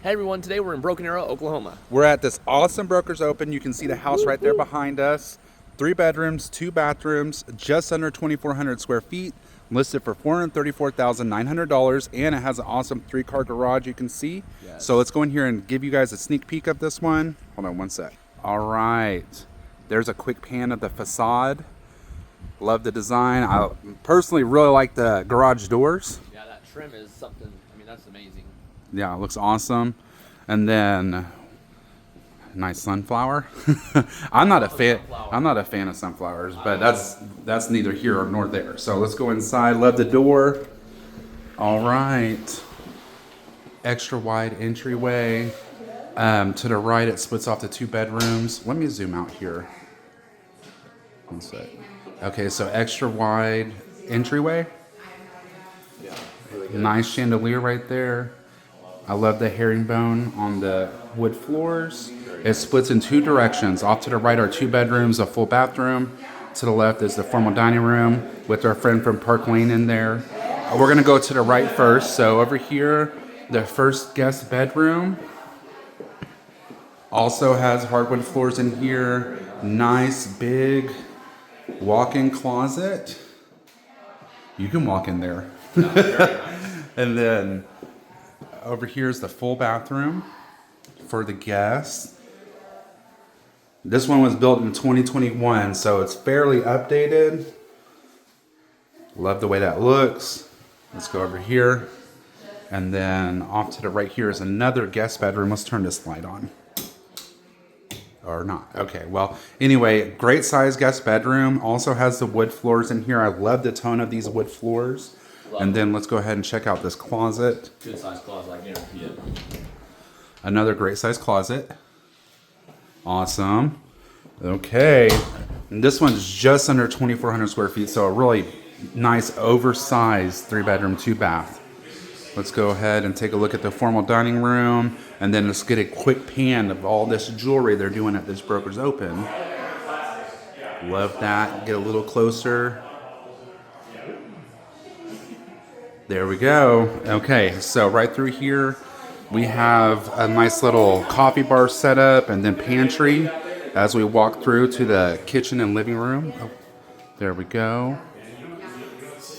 Hey everyone, today we're in Broken Arrow, Oklahoma. We're at this awesome Brokers Open. You can see the house right there behind us. 3 bedrooms, 2 bathrooms, just under 2,400 square feet, listed for $434,900, and it has an awesome 3-car garage you can see. Yes. So let's go in here and give you guys a sneak peek of this one. Hold on one sec. All right, there's a quick pan of the facade. Love the design. I personally really like the garage doors. Yeah, that trim is something, that's amazing. Yeah, it looks awesome. And then nice sunflower. I'm not a fan of sunflowers, but that's neither here nor there. So let's go inside. Love the door. All right. Extra wide entryway. To the right, it splits off to 2 bedrooms. Let me zoom out here. One sec. Okay, so extra wide entryway. Yeah, really good. Nice chandelier right there. I love the herringbone on the wood floors. It splits in 2 directions. Off to the right are 2 bedrooms, a full bathroom. To the left is the formal dining room with our friend from Park Lane in there. We're gonna go to the right first. So over here, the first guest bedroom also has hardwood floors in here. Nice big walk-in closet. You can walk in there. And then over here is the full bathroom for the guests. This one was built in 2021, so it's fairly updated. Love the way that looks. Let's go over here. And then off to the right here is another guest bedroom. Let's turn this light on. Or not. Okay, well, anyway, great size guest bedroom. Also has the wood floors in here. I love the tone of these wood floors. And then let's go ahead and check out this closet. Good size closet, I guarantee it. Another great size closet. Awesome. Okay. And this one's just under 2,400 square feet, so a really nice oversized 3-bedroom, 2-bath. Let's go ahead and take a look at the formal dining room, and then let's get a quick pan of all this jewelry they're doing at this Brokers Open. Love that. Get a little closer. There we go. Okay, so right through here, we have a nice little coffee bar setup and then pantry as we walk through to the kitchen and living room. Oh, there we go.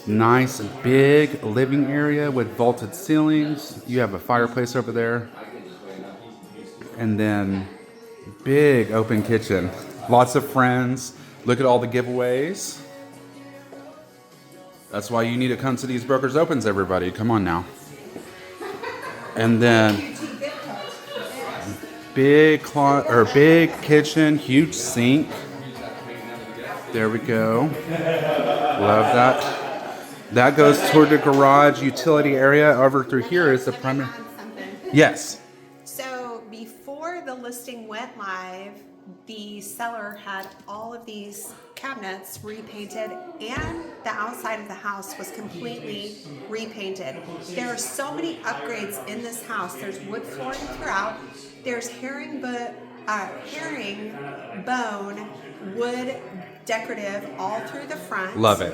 Nice big living area with vaulted ceilings. You have a fireplace over there. And then big open kitchen. Lots of friends. Look at all the giveaways. That's why you need to come to these Brokers Opens, everybody. Come on now. And then big kitchen, huge sink. There we go. Love that. That goes toward the garage utility area. Over through here is the primary. Yes. So before the listing went live, the seller had all of these cabinets repainted, and the outside of the house was completely repainted. There are so many upgrades in this house. There's wood flooring throughout. There's herringbone wood decorative all through the front. Love it.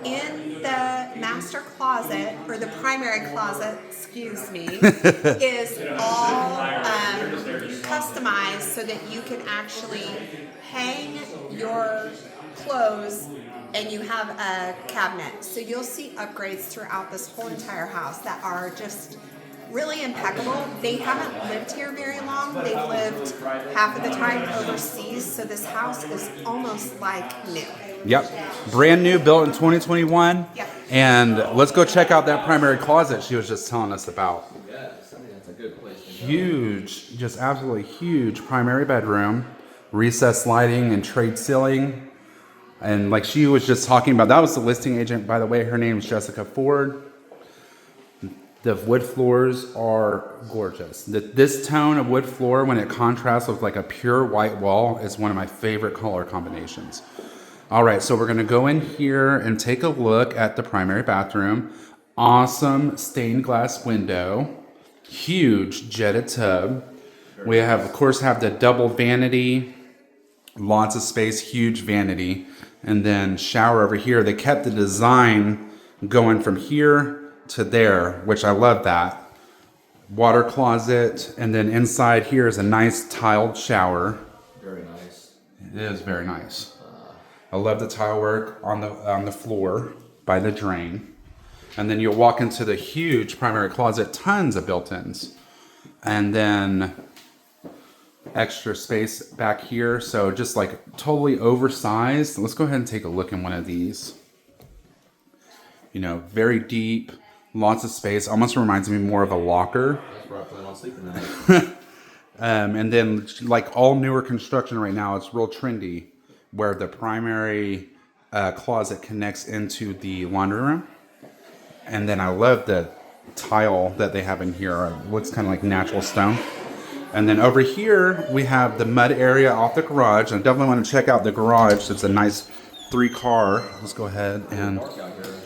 In the master closet, or the primary closet, excuse me, is all customized so that you can actually hang your clothes and you have a cabinet. So you'll see upgrades throughout this whole entire house that are just really impeccable. They haven't lived here very long. They've lived half of the time overseas, so this house is almost like new. Yep. Brand new, built in 2021. Yep. And let's go check out that primary closet she was just telling us about. Yes, I think that's a good place to go. Huge, just absolutely huge primary bedroom. Recessed lighting and trade ceiling. And like she was just talking about, that was the listing agent, by the way. Her name is Jessica Ford. The wood floors are gorgeous. This tone of wood floor, when it contrasts with like a pure white wall, is one of my favorite color combinations. All right, so we're gonna go in here and take a look at the primary bathroom. Awesome stained glass window, huge jetted tub. We have, of course, have the double vanity, lots of space, huge vanity, and then shower over here. They kept the design going from here to there, which I love that. water closet, and then inside here is a nice tiled shower. Very nice. It is very nice. I love the tile work on the floor by the drain. And then you'll walk into the huge primary closet, tons of built-ins. And then extra space back here. So just like totally oversized. Let's go ahead and take a look in one of these. You know, very deep, lots of space. Almost reminds me more of a locker. That's where I plan on sleeping tonight. And then like all newer construction right now, it's real trendy where the primary closet connects into the laundry room. And then I love the tile that they have in here. It looks kind of like natural stone. And then over here, we have the mud area off the garage. I definitely want to check out the garage. It's a nice 3-car. Let's go ahead and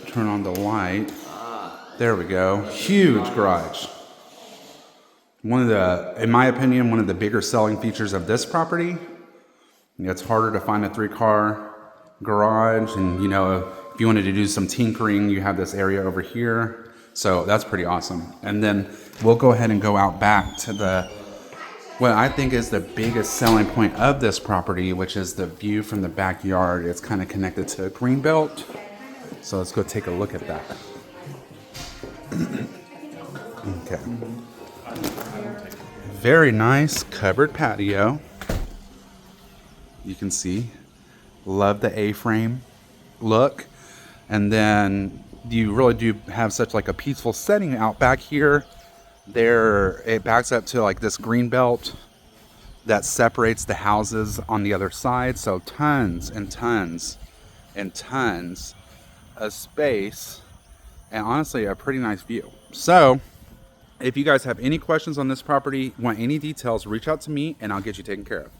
turn on the light. There we go. Huge garage. One of the, in my opinion, one of the bigger selling features of this property. It's harder to find a 3-car garage. And, you know, if you wanted to do some tinkering, you have this area over here. So that's pretty awesome. And then we'll go ahead and go out back to the, what I think is the biggest selling point of this property, which is the view from the backyard. It's kind of connected to a green belt. So let's go take a look at that. Okay. Very nice covered patio. You can see. Love the A-frame look. And then you really do have such like a peaceful setting out back here. There, it backs up to like this green belt that separates the houses on the other side. So tons and tons and tons of space, and honestly a pretty nice view. So if you guys have any questions on this property, want any details, reach out to me and I'll get you taken care of.